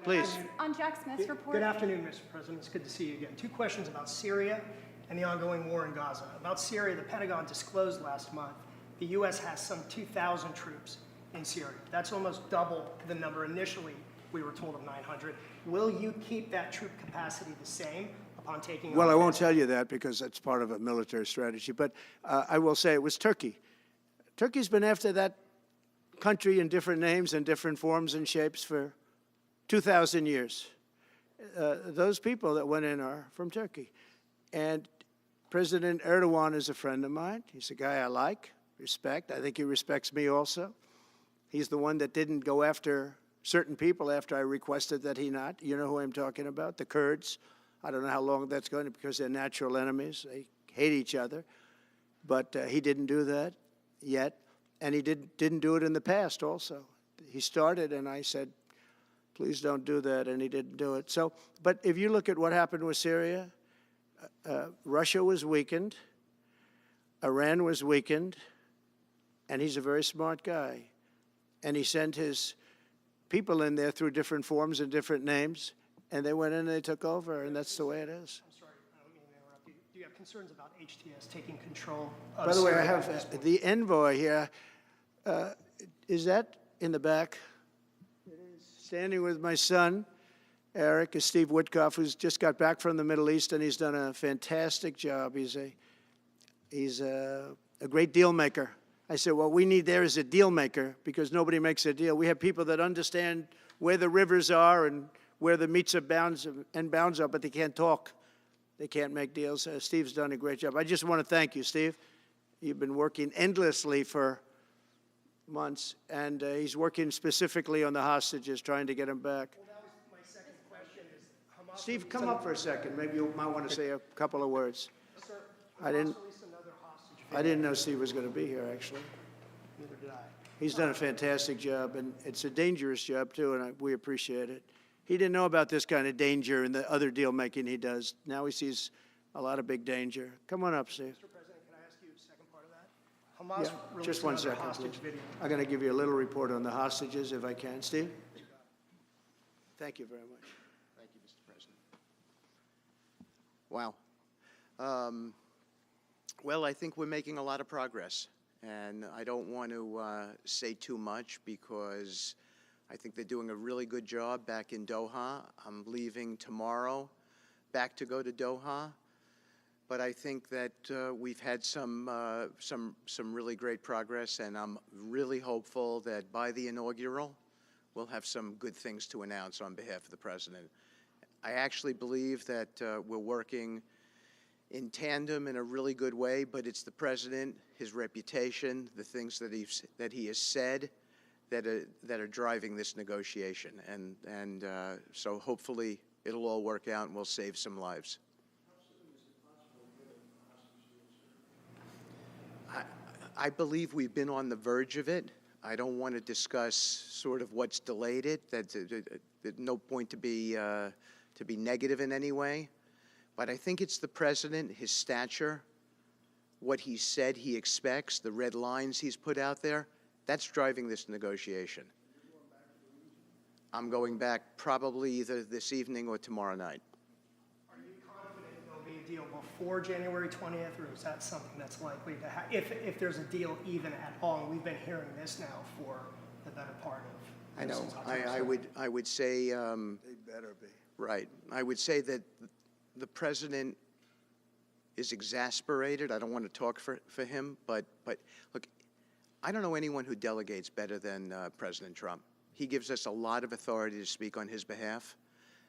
Please. On Jack Smith's report. Good afternoon, Mr. President. It's good to see you again. 2 questions about Syria and the ongoing war in Gaza. About Syria, the Pentagon disclosed last month the U.S. has some 2,000 troops in Syria. That's almost double the number initially we were told of 900. Will you keep that troop capacity the same upon taking Well, I won't offense? tell you that because that's part of a military strategy, but I will say it was Turkey. Turkey's been after that country in different names and different forms and shapes for 2,000 years. Those people that went in are from Turkey. And President Erdogan is a friend of mine. He's a guy I like, respect. I think he respects me also. He's the one that didn't go after certain people after I requested that he not. You know who I'm talking about? The Kurds. I don't know how long that's going to, because they're natural enemies. They hate each other. But he didn't do that yet. And he didn't do it in the past also. He started, and I said, please don't do that, and he didn't do it. So, but if you look at what happened with Syria, Russia was weakened, Iran was weakened, and he's a very smart guy. And he sent his people in there through different forms and different names, and they went in and they took over, and that's the way it is. I'm sorry, I don't mean to interrupt you. Do you have concerns about HTS taking control of By the way, I Syria at this have point? the envoy here. Is that in the back? Standing with my son, Eric, is Steve Witkoff, who's just got back from the Middle East, and he's done a fantastic job. He's a great deal maker. I said, what we need there is a deal maker, because nobody makes a deal. We have people that understand where the rivers are and where the meets and bounds are, but they can't talk. They can't make deals. Steve's done a great job. I just want to thank you, Steve. You've been working endlessly for months, and he's working specifically on the hostages, trying to get them back. Well, that was my second question is Hamas. Steve, come up for a second. Maybe you might want to say a couple of words. Sir, I didn't- Hamas released another hostage I didn't know Steve was going to be here, actually. Neither did I. He's done a fantastic job, and it's a dangerous job, too, and we appreciate it. He didn't know about this kind of danger and the other deal-making he does. Now he sees a lot of big danger. Come on up, Steve. Mr. President, can I ask you a second part of that? Hamas Yeah, released just one another second, hostage please. video. I'm going to give you a little report on the hostages, if I can. Steve? Thank you very much. Thank you, Mr. President. Wow. Well, I think we're making a lot of progress, and I don't want to say too much because I think they're doing a really good job back in Doha. I'm leaving tomorrow back to go to Doha, but I think that we've had some really great progress, and I'm really hopeful that by the inaugural, we'll have some good things to announce on behalf of the President. I actually believe that we're working in tandem in a really good way, but it's the President, his reputation, the things that he has said that are driving this negotiation. And so hopefully it'll all work out and we'll save some lives. I believe we've been on the verge of it. I don't want to discuss sort of what's delayed it. There's no point to be negative in any way. But I think it's the President, his stature, what he said he expects, the red lines he's put out there, that's driving this negotiation. I'm going back probably either this evening or tomorrow night. Are you confident there'll be a deal before January 20th, or is that something that's likely to happen? If there's a deal even at all, and we've been hearing this now for the better part of. I know. since October 7th. I would say. They better be. Right. I would say that the President is exasperated. I don't want to talk for him, but look, I don't know anyone who delegates better than President Trump. He gives us a lot of authority to speak on his behalf,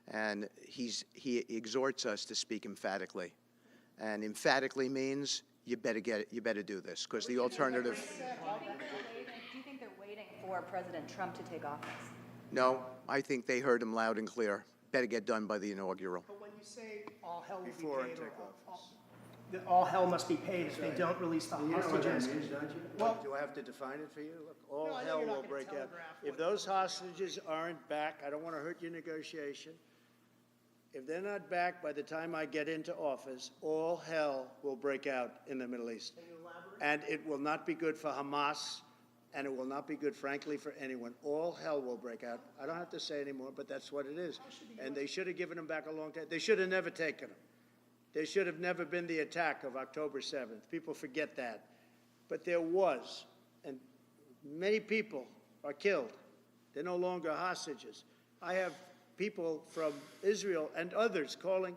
and he exhorts us to speak emphatically. And emphatically means you better do this, because the alternative. Do you think they're waiting for President Trump to take office? No, I think they heard him loud and clear. Better get done by the inaugural. But when you say all hell will Before I be paid, take that all hell must be paid if they don't release the You know what that hostages. means, don't you? Well- Do I have to define it for you? Look, all No, I know hell you're not will gonna break out. telegraph If what those the- hostages aren't back, I don't want to hurt your negotiation. If they're not back by the time I get into office, all hell will break out in the Middle East. Can you elaborate? And it will not be good for Hamas, and it will not be good, frankly, for anyone. All hell will break out. I don't have to say anymore, but that's what it is. And they should have given them back a long time. They should have never taken them. There should have never been the attack of October 7th. People forget that. But there was, and many people are killed. They're no longer hostages. I have people from Israel and others calling,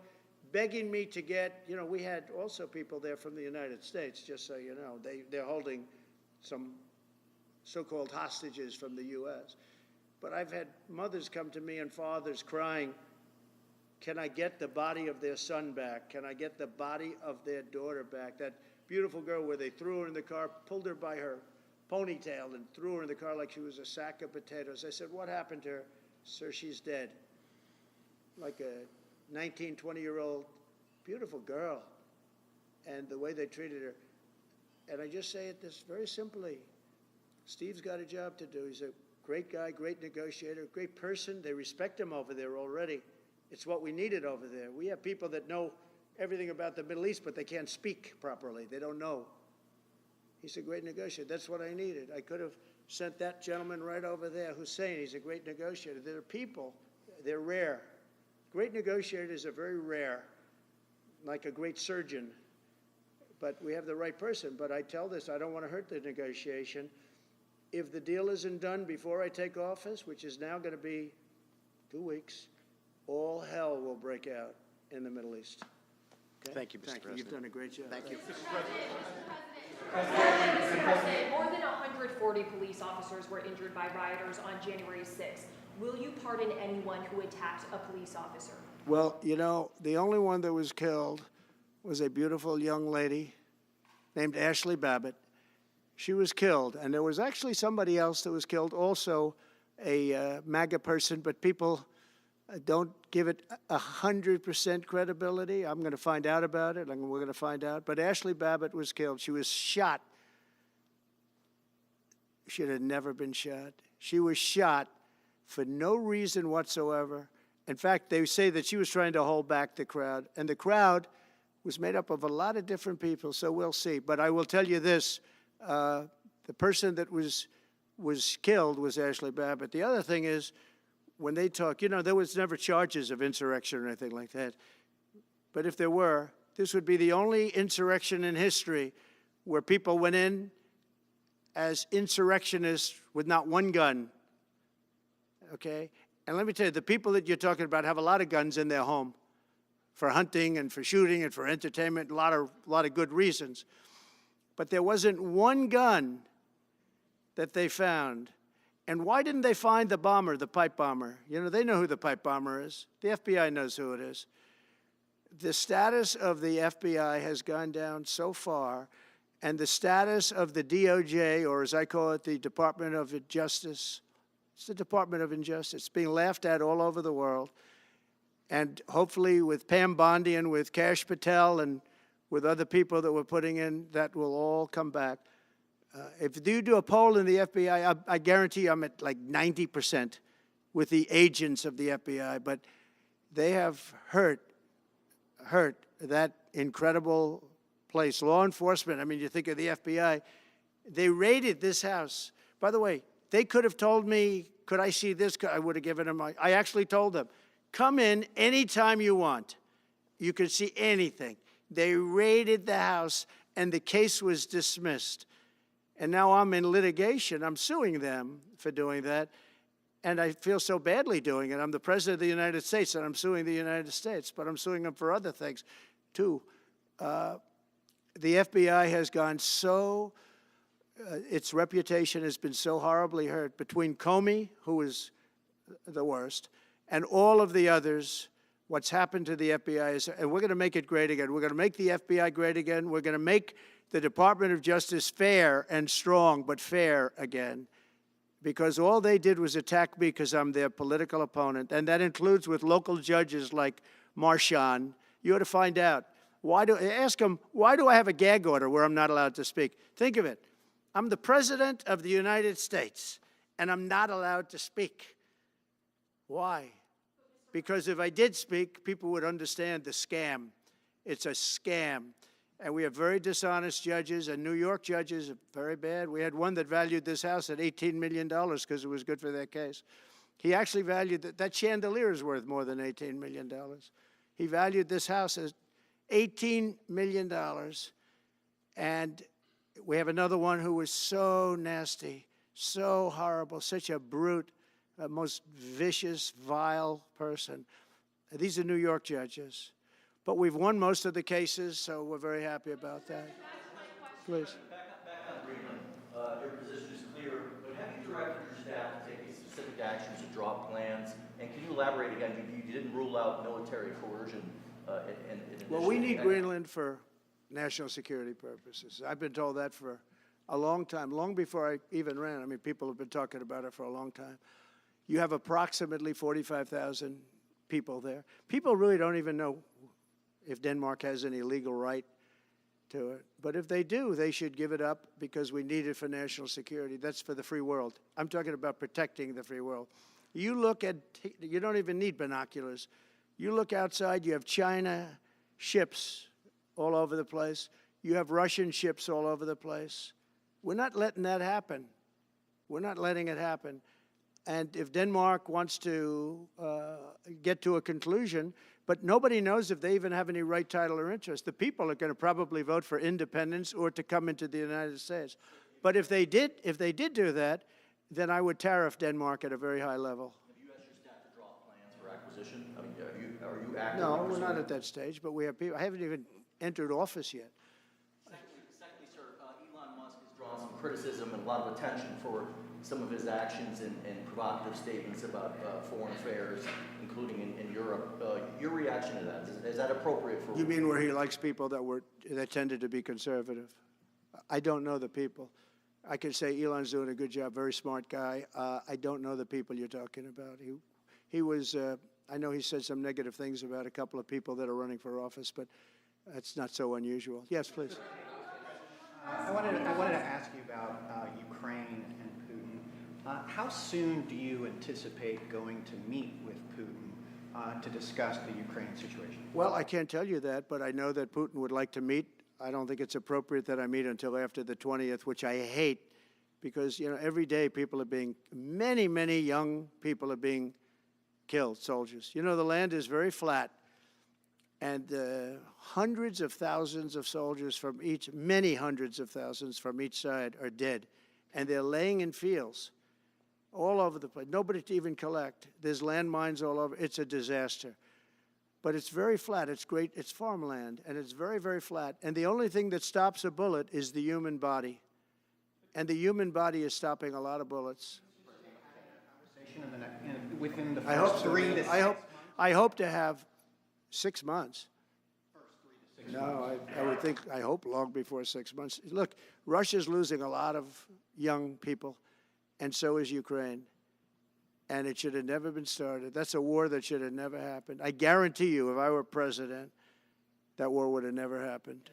begging me to get, we had also people there from the United States, just so you know. They're holding some so-called hostages from the U.S. But I've had mothers come to me and fathers crying, can I get the body of their son back? Can I get the body of their daughter back? That beautiful girl where they threw her in the car, pulled her by her ponytail and threw her in the car like she was a sack of potatoes. I said, what happened to her? Sir, she's dead. Like a 19, 20-year-old beautiful girl. And the way they treated her. And I just say it this very simply. Steve's got a job to do. He's a great guy, great negotiator, great person. They respect him over there already. It's what we needed over there. We have people that know everything about the Middle East, but they can't speak properly. They don't know. He's a great negotiator. That's what I needed. I could have sent that gentleman right over there, Hussein. He's a great negotiator. There are people, they're rare. Great negotiators are very rare, like a great surgeon. But we have the right person. But I tell this, I don't want to hurt the negotiation. If the deal isn't done before I take office, which is now going to be 2 weeks, all hell will break out in the Middle East. Okay? Thank you, Mr. President. You've done a great job. Thank you. Mr. President, more than 140 police officers were injured by rioters on January 6th. Will you pardon anyone who attacked a police officer? Well, you know, the only one that was killed was a beautiful young lady named Ashley Babbitt. She was killed, and there was actually somebody else that was killed, also a MAGA person, but people don't give it 100% credibility. I'm going to find out about it, and we're going to find out. But Ashley Babbitt was killed. She was shot. Should have never been shot. She was shot for no reason whatsoever. In fact, they say that she was trying to hold back the crowd, and the crowd was made up of a lot of different people, so we'll see. But I will tell you this, the person that was killed was Ashley Babbitt. The other thing is, when they talk, you know, there was never charges of insurrection or anything like that. But if there were, this would be the only insurrection in history where people went in as insurrectionists with not one gun, okay? And let me tell you, the people that you're talking about have a lot of guns in their home for hunting and for shooting and for entertainment, a lot of good reasons. But there wasn't one gun that they found. And why didn't they find the bomber, the pipe bomber? You know, they know who the pipe bomber is. The FBI knows who it is. The status of the FBI has gone down so far, and the status of the DOJ, or as I call it, the Department of Justice, it's the Department of Injustice. It's being laughed at all over the world. And hopefully with Pam Bondi and with Kash Patel and with other people that we're putting in, that will all come back. If you do a poll in the FBI, I guarantee I'm at like 90% with the agents of the FBI, but they have hurt that incredible place. Law enforcement, I mean, you think of the FBI, they raided this house. By the way, they could have told me, could I see this? I would have given them, I actually told them, come in anytime you want. You can see anything. They raided the house, and the case was dismissed. And now I'm in litigation. I'm suing them for doing that. And I feel so badly doing it. I'm the President of the United States, and I'm suing the United States. But I'm suing them for other things, too. The FBI has gone so, its reputation has been so horribly hurt. Between Comey, who is the worst, and all of the others, what's happened to the FBI is, and we're going to make it great again. We're going to make the FBI great again. We're going to make the Department of Justice fair and strong, but fair again. Because all they did was attack me because I'm their political opponent. And that includes with local judges like Marchand. You ought to find out. Ask them, why do I have a gag order where I'm not allowed to speak? Think of it. I'm the President of the United States, and I'm not allowed to speak. Why? Because if I did speak, people would understand the scam. It's a scam. And we have very dishonest judges, and New York judges are very bad. We had one that valued this house at $18 million because it was good for their case. He actually valued that chandelier is worth more than $18 million. He valued this house as $18 million. And we have another one who was so nasty, so horrible, such a brute, most vicious, vile person. These are New York judges. But we've won most of the cases, so we're very happy about that. Please. Back on Greenland, your position is clear, but have you directed your staff to take any specific actions to draw plans? And can can you elaborate again? You didn't rule out military coercion Well, we initially. need Greenland for national security purposes. I've been told that for a long time, long before I even ran. I mean, people have been talking about it for a long time. You have approximately 45,000 people there. People really don't even know if Denmark has any legal right to it. But if they do, they should give it up because we need it for national security. That's for the free world. I'm talking about protecting the free world. You look at, you don't even need binoculars. You look outside, you have China ships all over the place. You have Russian ships all over the place. We're not letting that happen. We're not letting it happen. And if Denmark wants to get to a conclusion, but nobody knows if they even have any right, title, or interest. The people are going to probably vote for independence or to come into the United States. But if they did do that, then I would tariff Denmark at a very high level. Have you asked your staff to draw plans for acquisition? I mean, are you actively No, we're pursuing not it? at that stage, but we have people. I haven't even entered office yet. Secondly, sir, Elon Musk has drawn some criticism and a lot of attention for some of his actions and provocative statements about foreign affairs, including in Europe. Your reaction to that, is that appropriate for? You mean where he likes people that tended to be conservative? I don't know the people. I can say Elon's doing a good job, very smart guy. I don't know the people you're talking about. He was, I know he said some negative things about a couple of people that are running for office, but that's not so unusual. Yes, please. I wanted to ask you about Ukraine and Putin. How soon do you anticipate going to meet with Putin to discuss the Ukraine situation? Well, I can't tell you that, but I know that Putin would like to meet. I don't think it's appropriate that I meet until after the 20th, which I hate, because, you know, every day people are being, many, many young people are being killed, soldiers. You know, the land is very flat, and hundreds of thousands of soldiers from each, many hundreds of thousands from each side are dead, and they're laying in fields all over the place. Nobody to even collect. There's landmines all over. It's a disaster. But it's very flat. It's great. It's farmland, and it's very, very flat. And the only thing that stops a bullet is the human body. And the human body is stopping a lot of bullets. Within the I hope first so. 3 to 6 I hope to have 6 months. No, I would think, I hope long before 6 months. Look, Russia's losing a lot of young people, and so is Ukraine. And it should have never been started. That's a war that should have never happened. I guarantee you, if I were president, that war would have never happened.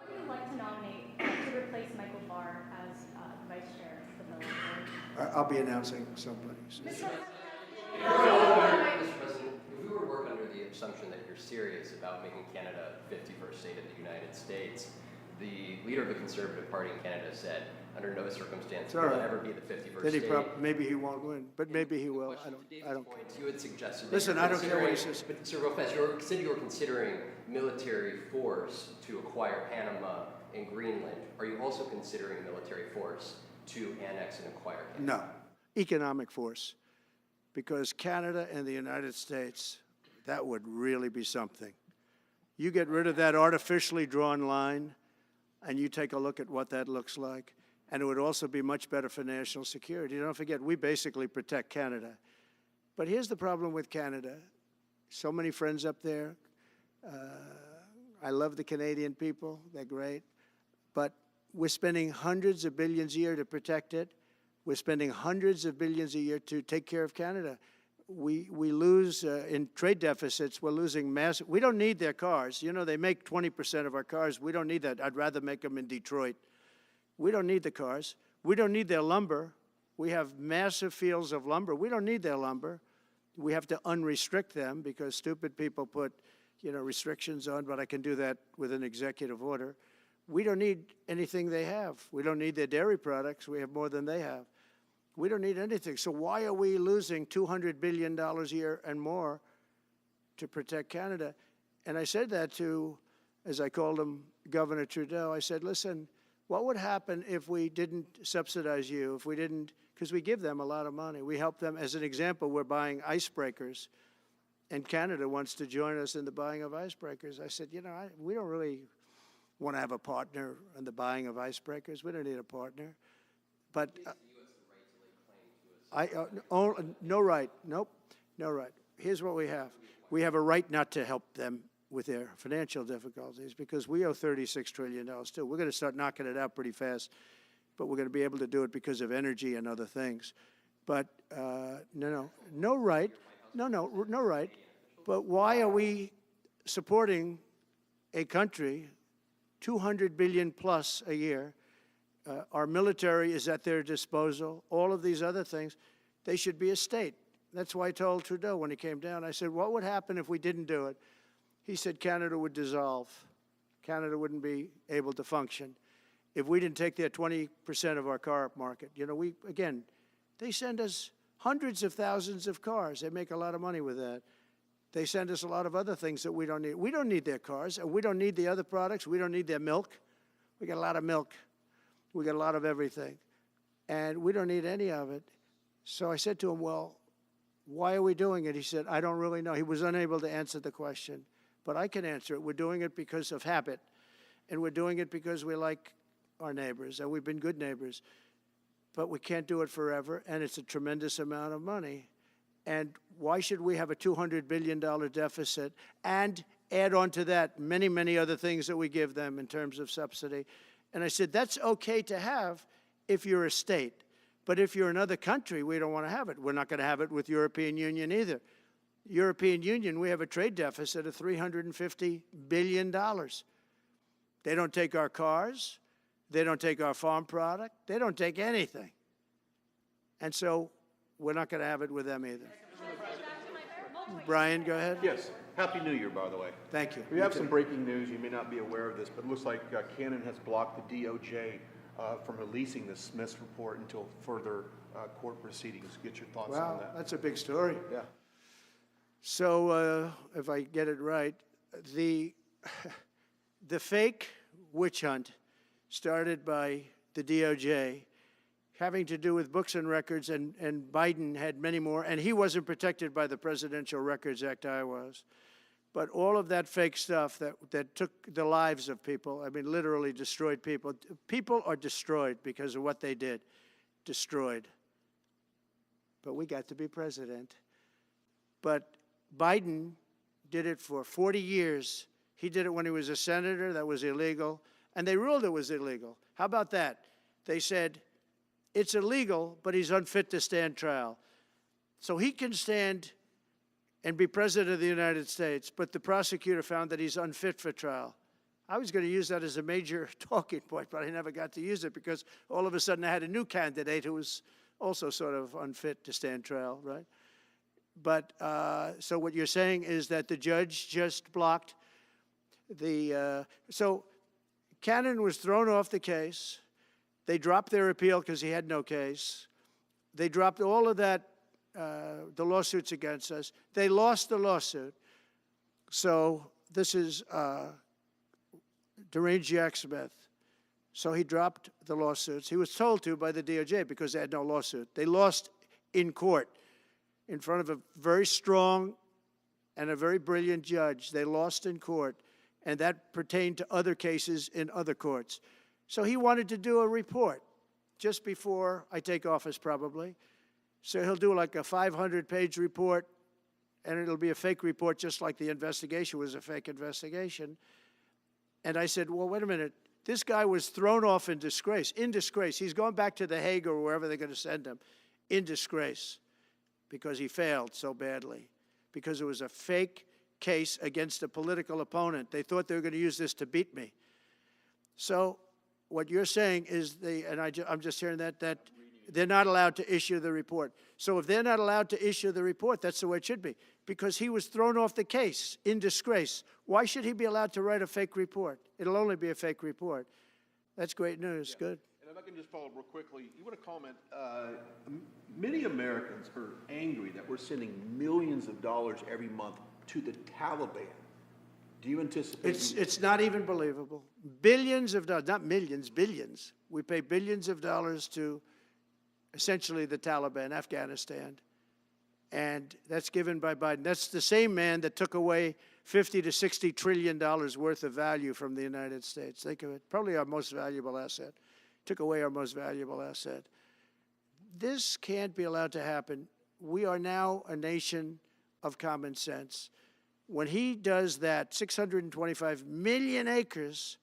Who would you like to nominate to replace Michael Barr as the vice chair of the military? I'll be announcing somebody. Mr. President, if we were to work under the assumption that you're serious about making Canada 51st state of the United States, the leader of the Conservative Party in Canada said, under no circumstance will it ever be the 51st Then state. maybe he won't win, but maybe he will. I don't care. You had suggested that Listen, you're I don't care what he considering- says. But Sir Lopez, you said you were considering military force to acquire Panama and Greenland. Are you also considering military force to annex and acquire Canada? No, economic force, because Canada and the United States, that would really be something. You get rid of that artificially drawn line, and you take a look at what that looks like, and it would also be much better for national security. Don't forget, we basically protect Canada. But here's the problem with Canada. So many friends up there. I love the Canadian people. They're great. But we're spending hundreds of billions a year to protect it. We're spending hundreds of billions a year to take care of Canada. We lose in trade deficits. We're losing massive. We don't need their cars. You know, they make 20% of our cars. We don't need that. I'd rather make them in Detroit. We don't need the cars. We don't need their lumber. We have massive fields of lumber. We don't need their lumber. We have to unrestrict them because stupid people put, you know, restrictions on, but I can do that with an executive order. We don't need anything they have. We don't need their dairy products. We have more than they have. We don't need anything. So why are we losing $200 billion a year and more to protect Canada? And I said that to, as I called him, Governor Trudeau. I said, listen, what would happen if we didn't subsidize you, if we didn't, because we give them a lot of money. We help them. As an example, we're buying icebreakers, and Canada wants to join us in the buying of icebreakers. I said, you know, we don't really want to have a partner in the buying of icebreakers. We don't need a partner. But No right. Nope. No right. Here's what we have. We have a right not to help them with their financial difficulties because we owe $36 trillion too. We're going to start knocking it out pretty fast, but we're going to be able to do it because of energy and other things. But no right. No right. But why are we supporting a country, 200 billion plus a year? Our military is at their disposal. All of these other things, they should be a state. That's why I told Trudeau when he came down, I said, what would happen if we didn't do it? He said Canada would dissolve. Canada wouldn't be able to function if we didn't take their 20% of our car market. You know, they send us hundreds of thousands of cars. They make a lot of money with that. They send us a lot of other things that we don't need. We don't need their cars, and we don't need the other products. We don't need their milk. We got a lot of milk. We got a lot of everything, and we don't need any of it. So I said to him, well, why are we doing it? He said, I don't really know. He was unable to answer the question, but I can answer it. We're doing it because of habit, and we're doing it because we like our neighbors, and we've been good neighbors, but we can't do it forever, and it's a tremendous amount of money. And why should we have a $200 billion deficit and add on to that many, many other things that we give them in terms of subsidy? And I said, that's okay to have if you're a state. But if you're another country, we don't want to have it. We're not going to have it with European Union either. European Union, we have a trade deficit of $350 billion. They don't take our cars. They don't take our farm product. They don't take anything. And so we're not going to have it with them either. Brian, go ahead. Yes. Happy New Year, by the way. Thank you. We have some breaking news. You may not be aware of this, but it looks like Canon has blocked the DOJ from releasing the Smith's report until further court proceedings. Get your thoughts on Wow, that. that's a big story. Yeah. So if I get it right, the fake witch hunt started by the DOJ having to do with books and records, and Biden had many more, and he wasn't protected by the Presidential Records Act, I was. But all of that fake stuff that took the lives of people, I mean, literally destroyed people. People are destroyed because of what they did, destroyed. But we got to be president. But Biden did it for 40 years. He did it when he was a senator. That was illegal. And they ruled it was illegal. How about that? They said, it's illegal, but he's unfit to stand trial. So he can stand and be president of the United States, but the prosecutor found that he's unfit for trial. I was going to use that as a major talking point, but I never got to use it because all of a sudden I had a new candidate who was also sort of unfit to stand trial, right? But so what you're saying is that the judge just blocked the, so Cannon was thrown off the case. They dropped their appeal because he had no case. They dropped all of that, the lawsuits against us. They lost the lawsuit. So this is deranged Jack Smith. So he dropped the lawsuits. He was told to by the DOJ because they had no lawsuit. They lost in court in front of a very strong and a very brilliant judge. They lost in court, and that pertained to other cases in other courts. So he wanted to do a report just before I take office, probably. So he'll do like a 500-page report, and it'll be a fake report just like the investigation was a fake investigation. And I said, well, wait a minute. This guy was thrown off in disgrace. In disgrace. He's going back to The Hague or wherever they're going to send him. In disgrace. Because he failed so badly. Because it was a fake case against a political opponent. They thought they were going to use this to beat me. So what you're saying is, I'm just hearing that they're not allowed to issue the report. So if they're not allowed to issue the report, that's the way it should be. Because he was thrown off the case in disgrace. Why should he be allowed to write a fake report? It'll only be a fake report. That's great news. Yeah. Good. And if I can just follow up real quickly, you want to comment, many Americans are angry that we're sending millions of dollars every month to the Taliban. Do you anticipate? It's not even believable. Billions of dollars, not millions, billions. We pay billions of dollars to essentially the Taliban, Afghanistan. And that's given by Biden. That's the same man that took away $50 to $60 trillion worth of value from the United States. Think of it. Probably our most valuable asset. Took away our most valuable asset. this can't be allowed to happen. We are now a nation of common sense. When he does that, 625 million acres,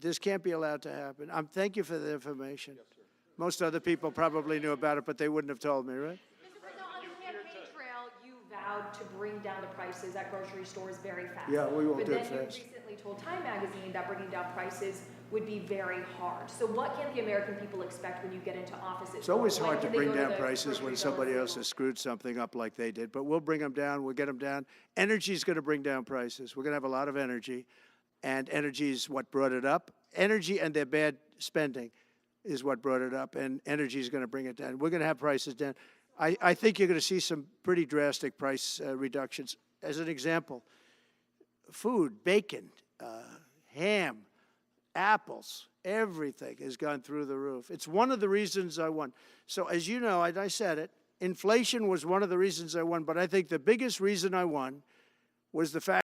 this can't be allowed to happen. Thank you for the information. Yes, sir. Most other people probably knew about it, but they wouldn't have told me, right? Mr. President, on the campaign trail, you vowed to bring down the prices at grocery stores very fast. Yeah, we won't do it But then fast. you recently told Time Magazine that bringing down prices would be very hard. So what can the American people expect when you get into office? It's always When hard to can they bring go down the prices when grocery somebody bill else has screwed something up like they did. But we'll bring them down. We'll get them down. Energy is going to bring down prices. We're going to have a lot of energy, and energy is what brought it up. Energy and their bad spending is what brought it up, and energy is going to bring it down. We're going to have prices down. I think you're going to see some pretty drastic price reductions. As an example, food, bacon, ham, apples, everything has gone through the roof. It's one of the reasons I won. So as you know, I said it, inflation was one of the reasons I won, but I think the biggest reason I won was the fact